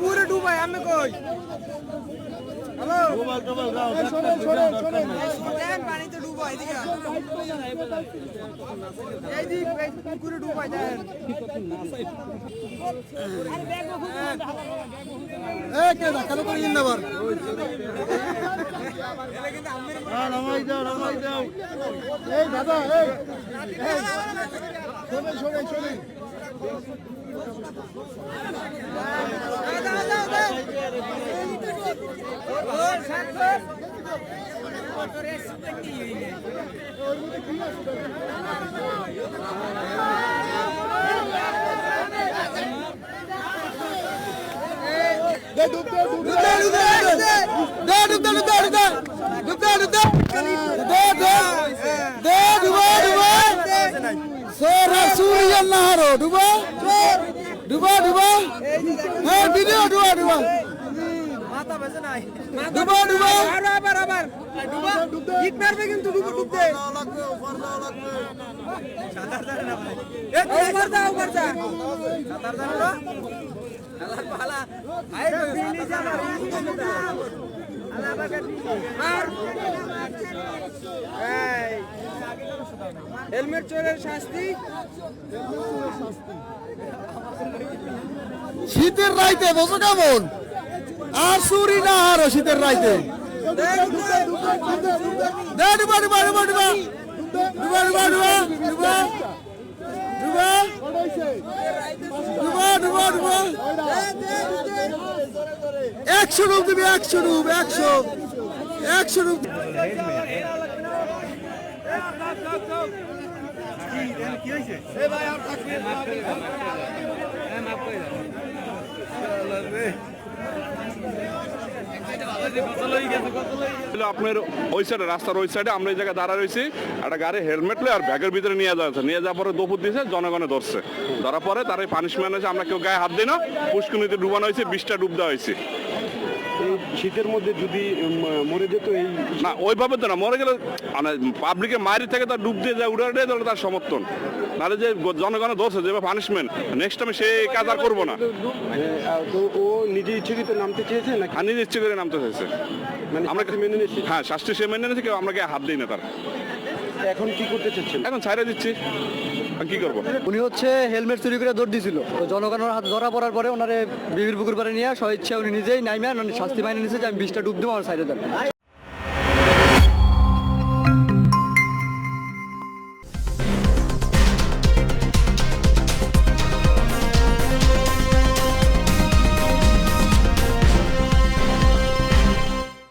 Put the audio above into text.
पूरे डूबा है हमें कोई पानी तो डूबा है पूरे डूबा जाए हेलमेट चोरेर शास्ति শীতের রাইতে বসো কেমন আর চুরি না আর শীতের রাইতে একশো ডুব দিবি 100 ডুব 100 ডুব আপনার ওই সাইডে রাস্তার ওই সাইডে আমরা এই জায়গায় দাঁড়া রয়েছি একটা গাড়ি হেলমেট আর ব্যাগের ভিতরে নিয়ে যাচ্ছে নিয়ে যাওয়ার পরে দোপুর দিয়েছে জনগণে ধরছে ধরার পরে তার পানিশমেন্ট হয়েছে আমরা কেউ গায়ে হাত দিই না পুষ্কুনিতে ডুবানো হয়েছে 20টা ডুব দেওয়া হয়েছে শীতের মধ্যে যদি মরে যেত এই না ওইভাবে তো না মরে গেলে মানে পাবলিকের মায়ের থেকে তার ডুব দিয়ে যায় উড়ে উড়ে তাহলে তার সমর্থন নাহলে যে জনগণে ধরছে যে পানিশমেন্ট নেক্সট টাইমে সেই কাজ আর করবো না তো ও নিজে ইচ্ছাকৃত নামতে চেয়েছে নাকি নিজে ইচ্ছে করে নামতে চাইছে মানে আমরা মেনে নিয়েছি হ্যাঁ শাস্তি সে মেনে নিয়েছে কেউ আমরা গায়ে হাত দিই না তার এখন কি করতে চাচ্ছেন এখন ছাইড়ে দিচ্ছি কি করবো উনি হচ্ছে হেলমেট চুরি করে দৌড় দিয়েছিল তো জনগণের হাতে ধরা পড়ার পরে ওনারে বিবির পুকুর পাড়ে নিয়ে স্বইচ্ছা উনি নিজেই নাইমে শাস্তি মাইনে নিয়েছে যে আমি 20টা ডুব দেবো আমার সাইডে দেন